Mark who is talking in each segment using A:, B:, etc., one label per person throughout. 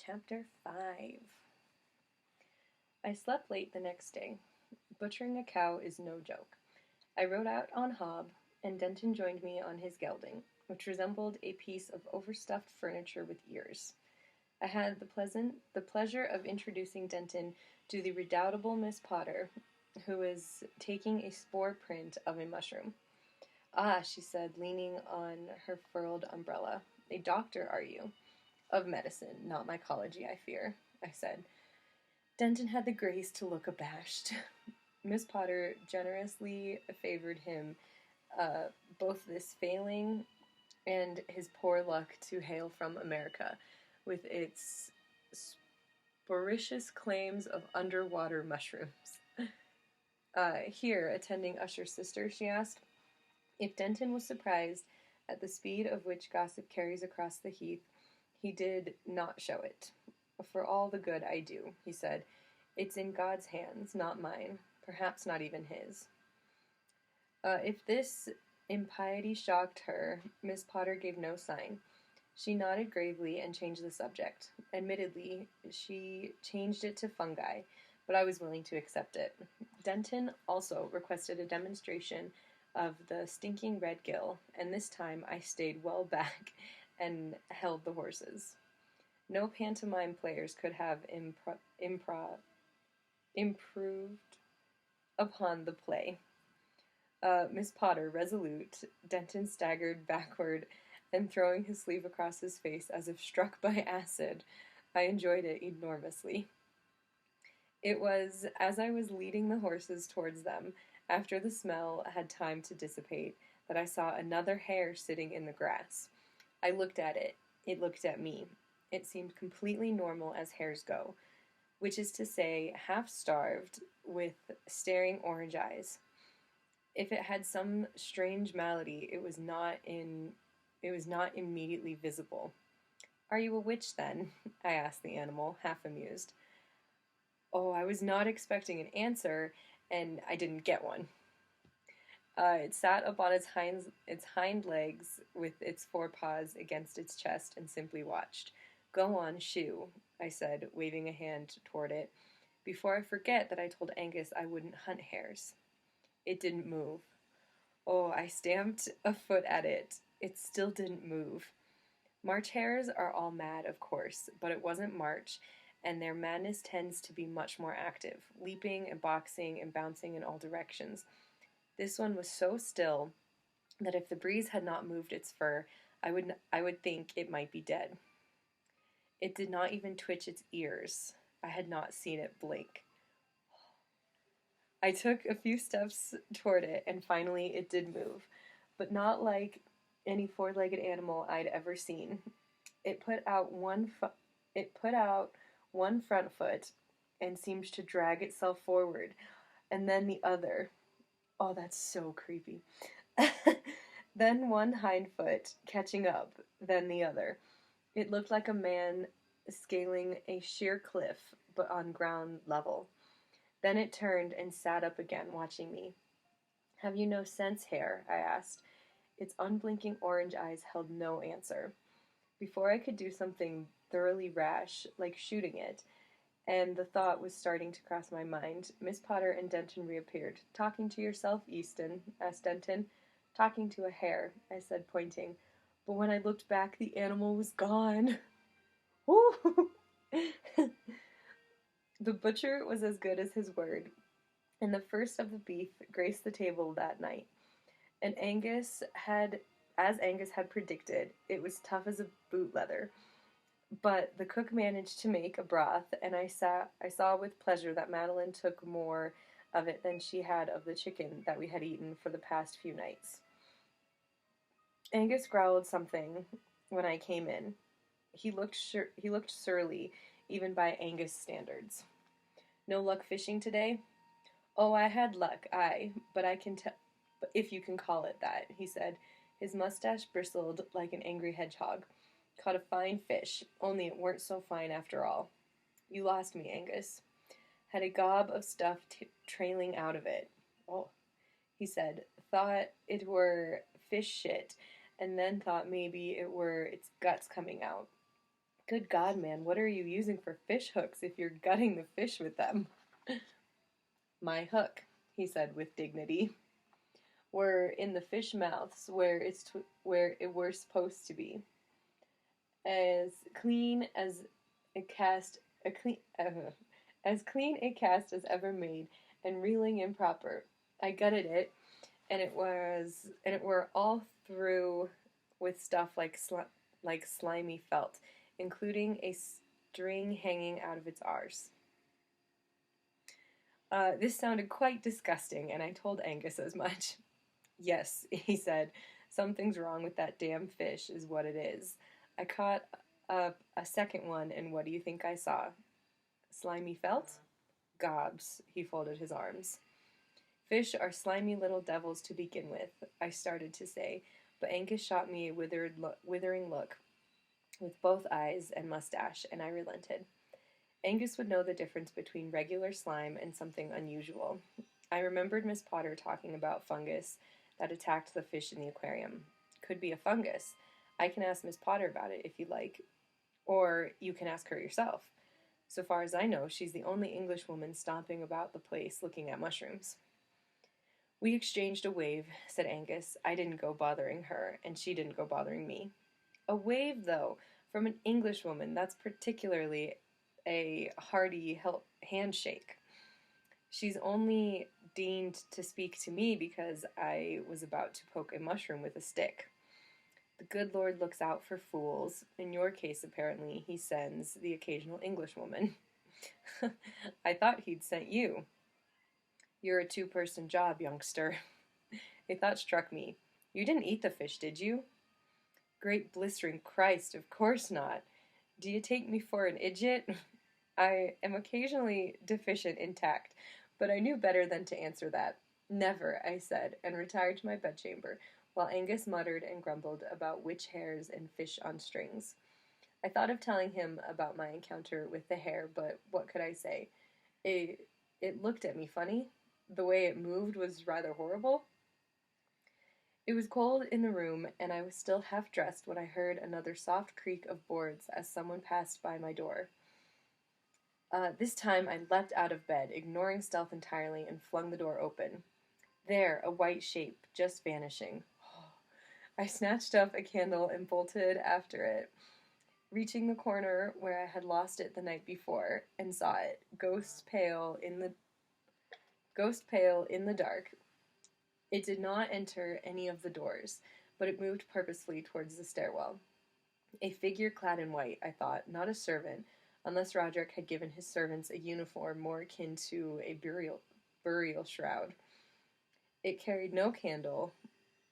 A: Chapter 5. I slept late the next day. Butchering a cow is no joke. I rode out on Hob, and Denton joined me on his gelding, which resembled a piece of overstuffed furniture with ears. I had the pleasure of introducing Denton to the redoubtable Miss Potter, who was taking a spore print of a mushroom. "Ah," she said, leaning on her furled umbrella. "A doctor, are you?" "Of medicine, not mycology, I fear," I said. Denton had the grace to look abashed. Miss Potter generously favored him, both this failing and his poor luck to hail from America, with its sporious claims of underwater mushrooms. Here, attending Usher's sister, she asked. If Denton was surprised at the speed of which gossip carries across the heath, he did not show it. "For all the good I do," he said, "it's in God's hands, not mine, perhaps not even his." If this impiety shocked her, Miss Potter gave no sign. She nodded gravely and changed the subject. Admittedly, she changed it to fungi, but I was willing to accept it. Denton also requested a demonstration of the stinking red gill, and this time I stayed well back and held the horses. No pantomime players could have improved upon the play. Miss Potter, resolute, Denton staggered backward and throwing his sleeve across his face as if struck by acid. I enjoyed it enormously. It was as I was leading the horses towards them, after the smell had time to dissipate, that I saw another hare sitting in the grass. I looked at it. It looked at me. It seemed completely normal as hares go, which is to say, half-starved, with staring orange eyes. If it had some strange malady, it was not immediately visible. "Are you a witch, then?" I asked the animal, half amused. Oh, I was not expecting an answer, and I didn't get one. It sat up on its hind legs with its forepaws against its chest and simply watched. "Go on, shoo," I said, waving a hand toward it, "before I forget that I told Angus I wouldn't hunt hares." It didn't move. Oh, I stamped a foot at it. It still didn't move. March hares are all mad, of course, but it wasn't March, and their madness tends to be much more active, leaping and boxing and bouncing in all directions. This one was so still that if the breeze had not moved its fur, I would think it might be dead. It did not even twitch its ears. I had not seen it blink. I took a few steps toward it, and finally it did move, but not like any four-legged animal I'd ever seen. It put out one front foot and seemed to drag itself forward, and then the other. Oh, that's so creepy. Then one hind foot, catching up, then the other. It looked like a man scaling a sheer cliff, but on ground level. Then it turned and sat up again, watching me. "Have you no sense, hare?" I asked. Its unblinking orange eyes held no answer. Before I could do something thoroughly rash, like shooting it, and the thought was starting to cross my mind, Miss Potter and Denton reappeared. "Talking to yourself, Easton?" asked Denton. "Talking to a hare," I said, pointing. But when I looked back, the animal was gone. Woo! The butcher was as good as his word, and the first of the beef graced the table that night. And as Angus had predicted, it was tough as a boot leather. But the cook managed to make a broth, and I saw with pleasure that Madeline took more of it than she had of the chicken that we had eaten for the past few nights. Angus growled something when I came in. He looked surly, even by Angus standards. "No luck fishing today?" "Oh, I had luck, aye, but if you can call it that," he said. His mustache bristled like an angry hedgehog. "Caught a fine fish, only it weren't so fine after all." "You lost me, Angus." "Had a gob of stuff trailing out of it." "Oh," he said. "Thought it were fish shit, and then thought maybe it were its guts coming out." Good God, man, what are you using for fish hooks if you're gutting the fish with them? My hook, he said with dignity, were in the fish mouths where it were supposed to be. As clean as a cast, a clean, as clean a cast as ever made, and reeling improper. I gutted it, and it were all through with stuff like slimy felt, including a string hanging out of its arse. This sounded quite disgusting, and I told Angus as much. Yes, he said, something's wrong with that damn fish, is what it is. I caught up a second one, and what do you think I saw? Slimy felt? Gobs. He folded his arms. Fish are slimy little devils to begin with, I started to say, but Angus shot me a withering look with both eyes and mustache, and I relented. Angus would know the difference between regular slime and something unusual. I remembered Miss Potter talking about fungus that attacked the fish in the aquarium. Could be a fungus. I can ask Miss Potter about it if you like. Or you can ask her yourself. So far as I know, she's the only Englishwoman stomping about the place looking at mushrooms. We exchanged a wave, said Angus. I didn't go bothering her, and she didn't go bothering me. A wave, though, from an Englishwoman, that's particularly a hearty handshake. She's only deigned to speak to me because I was about to poke a mushroom with a stick. The good Lord looks out for fools. In your case, apparently, he sends the occasional Englishwoman. I thought he'd sent you. You're a two-person job, youngster. A thought struck me. You didn't eat the fish, did you? Great blistering Christ, of course not. Do you take me for an idiot? I am occasionally deficient in tact, but I knew better than to answer that. Never, I said, and retired to my bedchamber, while Angus muttered and grumbled about witch hares and fish on strings. I thought of telling him about my encounter with the hare, but what could I say? It looked at me funny. The way it moved was rather horrible. It was cold in the room, and I was still half-dressed when I heard another soft creak of boards as someone passed by my door. This time I leapt out of bed, ignoring stealth entirely, and flung the door open. There, a white shape, just vanishing. I snatched up a candle and bolted after it, reaching the corner where I had lost it the night before, and saw it, ghost pale in the dark. It did not enter any of the doors, but it moved purposefully towards the stairwell. A figure clad in white, I thought, not a servant, unless Roderick had given his servants a uniform more akin to a burial shroud. It carried no candle,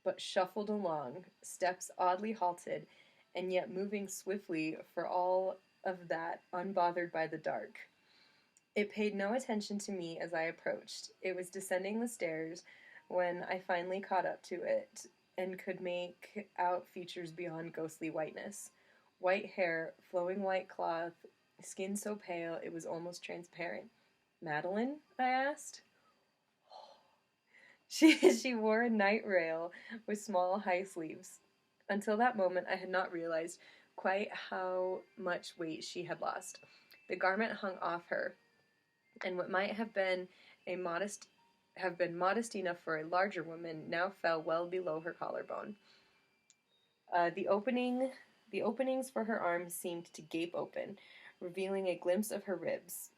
A: but shuffled along, steps oddly halted, and yet moving swiftly for all of that, unbothered by the dark. It paid no attention to me as I approached. It was descending the stairs when I finally caught up to it and could make out features beyond ghostly whiteness. White hair, flowing white cloth, skin so pale it was almost transparent. Madeline? I asked. She wore a night rail with small high sleeves. Until that moment I had not realized quite how much weight she had lost. The garment hung off her, and what might have been modest enough for a larger woman now fell well below her collarbone. The openings for her arms seemed to gape open, revealing a glimpse of her ribs.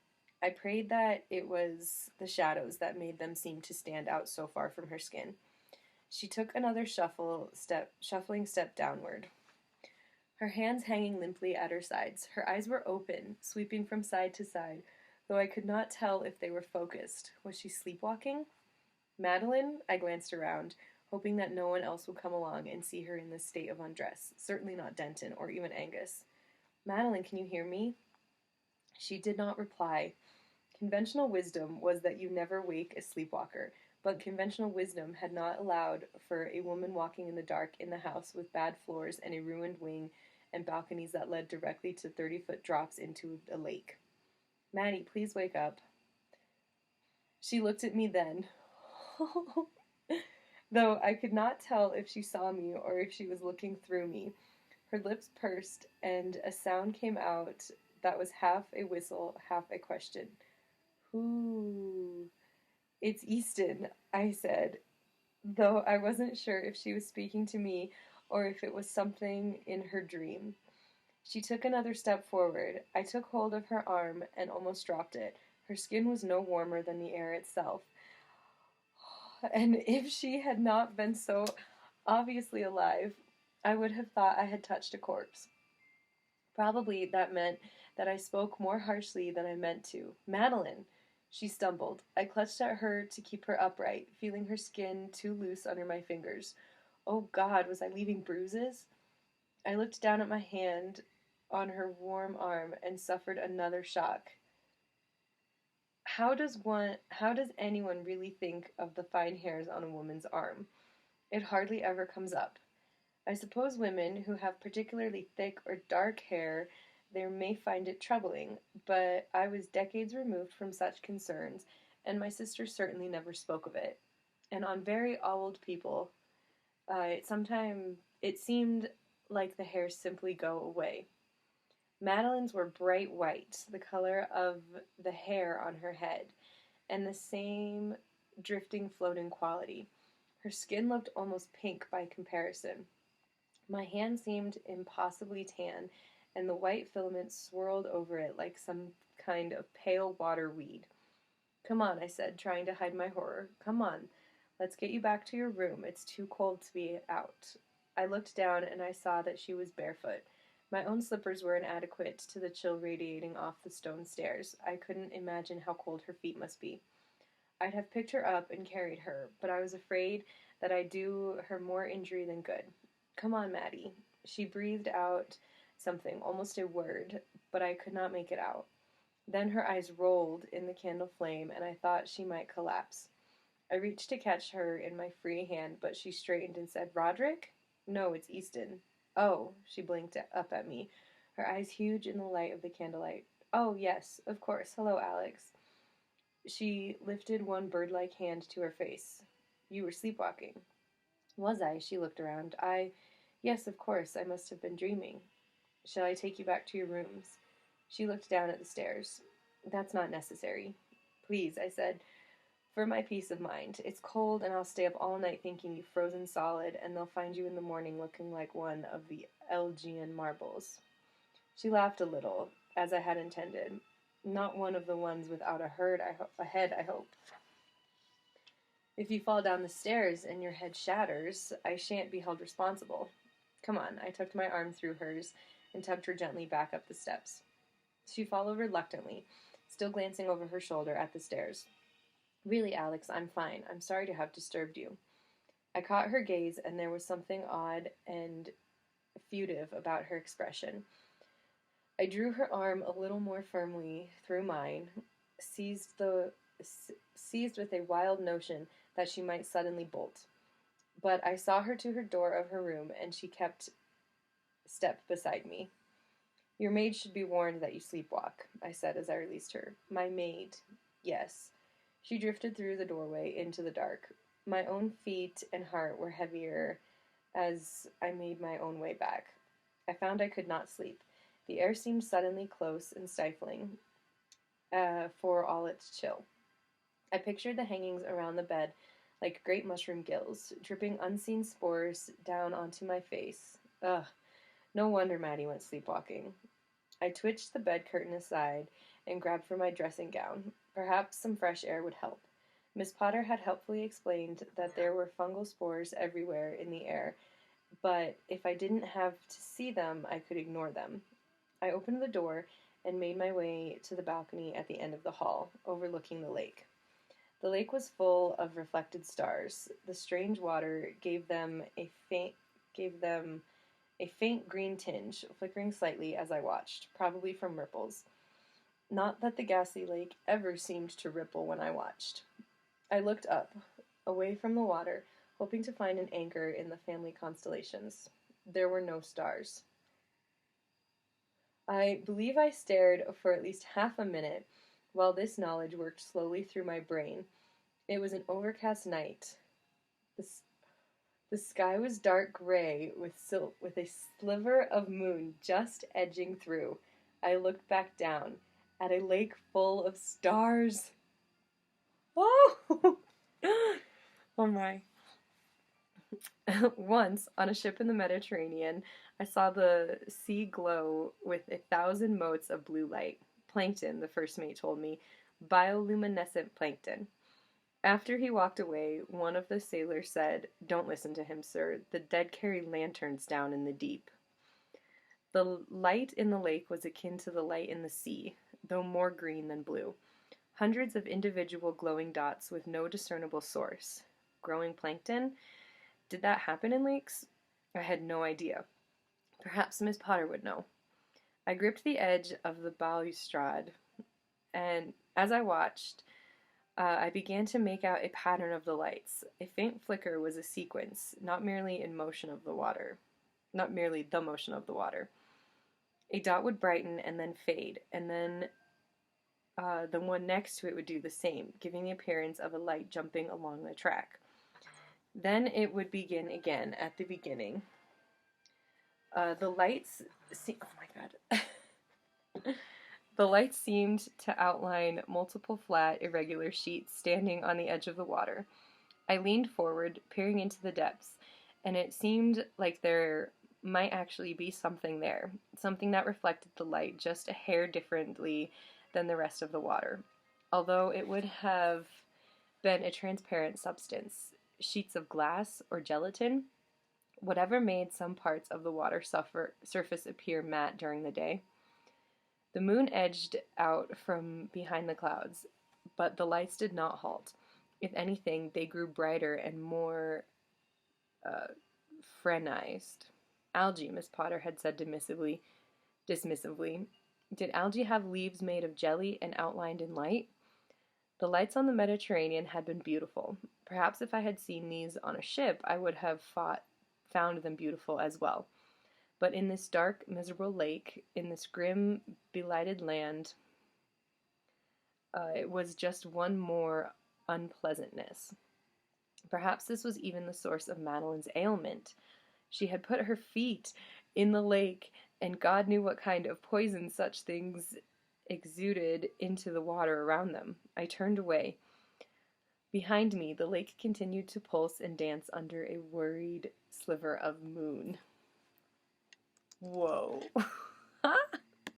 A: I prayed that it was the shadows that made them seem to stand out so far from her skin. She took another shuffling step downward, her hands hanging limply at her sides. Her eyes were open, sweeping from side to side, though I could not tell if they were focused. Was she sleepwalking? Madeline? I glanced around, hoping that no one else would come along and see her in this state of undress. Certainly not Denton, or even Angus. Madeline, can you hear me? She did not reply. Conventional wisdom was that you never wake a sleepwalker, but conventional wisdom had not allowed for a woman walking in the dark in the house with bad floors and a ruined wing and balconies that led directly to 30-foot drops into a lake. Maddie, please wake up. She looked at me then, though I could not tell if she saw me or if she was looking through me. Her lips pursed, and a sound came out that was half a whistle, half a question. Who? It's Easton, I said, though I wasn't sure if she was speaking to me or if it was something in her dream. She took another step forward. I took hold of her arm and almost dropped it. Her skin was no warmer than the air itself. And if she had not been so obviously alive, I would have thought I had touched a corpse. Probably that meant that I spoke more harshly than I meant to. Madeline! She stumbled. I clutched at her to keep her upright, feeling her skin too loose under my fingers. Oh God, was I leaving bruises? I looked down at my hand on her warm arm and suffered another shock. How does anyone really think of the fine hairs on a woman's arm? It hardly ever comes up. I suppose women who have particularly thick or dark hair there may find it troubling, but I was decades removed from such concerns, and my sister certainly never spoke of it. And on very old people, it seemed like the hairs simply go away. Madeline's were bright white, the color of the hair on her head, and the same drifting, floating quality. Her skin looked almost pink by comparison. My hand seemed impossibly tan, and the white filament swirled over it like some kind of pale water weed. Come on, I said, trying to hide my horror. Come on. Let's get you back to your room. It's too cold to be out. I looked down and I saw that she was barefoot. My own slippers were inadequate to the chill radiating off the stone stairs. I couldn't imagine how cold her feet must be. I'd have picked her up and carried her, but I was afraid that I'd do her more injury than good. Come on, Maddie. She breathed out something, almost a word, but I could not make it out. Then her eyes rolled in the candle flame, and I thought she might collapse. I reached to catch her in my free hand, but she straightened and said, Roderick? No, it's Easton. Oh, she blinked up at me, her eyes huge in the light of the candlelight. Oh, yes, of course. Hello, Alex. She lifted one bird-like hand to her face. You were sleepwalking. Was I? She looked around. Yes, of course, I must have been dreaming. Shall I take you back to your rooms? She looked down at the stairs. That's not necessary. Please, I said, for my peace of mind. It's cold, and I'll stay up all night thinking you've frozen solid, and they'll find you in the morning looking like one of the Elgian marbles. She laughed a little, as I had intended. Not one of the ones without a head, I hope. If you fall down the stairs and your head shatters, I shan't be held responsible. Come on, I tucked my arm through hers and tugged her gently back up the steps. She followed reluctantly, still glancing over her shoulder at the stairs. Really, Alex, I'm fine. I'm sorry to have disturbed you. I caught her gaze, and there was something odd and furtive about her expression. I drew her arm a little more firmly through mine, seized with a wild notion that she might suddenly bolt. But I saw her to her door of her room, and she kept step beside me. Your maid should be warned that you sleepwalk, I said as I released her. My maid, yes. She drifted through the doorway into the dark. My own feet and heart were heavier as I made my own way back. I found I could not sleep. The air seemed suddenly close and stifling, for all its chill. I pictured the hangings around the bed like great mushroom gills, dripping unseen spores down onto my face. Ugh, no wonder Maddie went sleepwalking. I twitched the bed curtain aside and grabbed for my dressing gown. Perhaps some fresh air would help. Miss Potter had helpfully explained that there were fungal spores everywhere in the air, but if I didn't have to see them, I could ignore them. I opened the door and made my way to the balcony at the end of the hall, overlooking the lake. The lake was full of reflected stars. The strange water gave them a faint green tinge, flickering slightly as I watched, probably from ripples. Not that the ghastly lake ever seemed to ripple when I watched. I looked up, away from the water, hoping to find an anchor in the family constellations. There were no stars. I believe I stared for at least half a minute while this knowledge worked slowly through my brain. It was an overcast night. The sky was dark gray with a sliver of moon just edging through. I looked back down at a lake full of stars. Oh! Oh my. Once, on a ship in the Mediterranean, I saw the sea glow with 1,000 motes of blue light. Plankton, the first mate told me. Bioluminescent plankton. After he walked away, one of the sailors said, "Don't listen to him, sir. The dead carry lanterns down in the deep." The light in the lake was akin to the light in the sea, though more green than blue. Hundreds of individual glowing dots with no discernible source. Growing plankton? Did that happen in lakes? I had no idea. Perhaps Miss Potter would know. I gripped the edge of the balustrade, and as I watched, I began to make out a pattern of the lights. A faint flicker was a sequence, not merely in motion of the water. Not merely the motion of the water. A dot would brighten and then fade, and then the one next to it would do the same, giving the appearance of a light jumping along the track. Then it would begin again at the beginning. The lights... oh my god. The lights seemed to outline multiple flat, irregular sheets standing on the edge of the water. I leaned forward, peering into the depths, and it seemed like there might actually be something there, something that reflected the light just a hair differently than the rest of the water, although it would have been a transparent substance, sheets of glass or gelatin, whatever made some parts of the water surface appear matte during the day. The moon edged out from behind the clouds, but the lights did not halt. If anything, they grew brighter and more frenized. Algae, Miss Potter had said dismissively. Did algae have leaves made of jelly and outlined in light? The lights on the Mediterranean had been beautiful. Perhaps if I had seen these on a ship, I would have found them beautiful as well. But in this dark, miserable lake, in this grim, belighted land, it was just one more unpleasantness. Perhaps this was even the source of Madeline's ailment. She had put her feet in the lake, and God knew what kind of poison such things exuded into the water around them. I turned away. Behind me, the lake continued to pulse and dance under a worried sliver of moon. Whoa.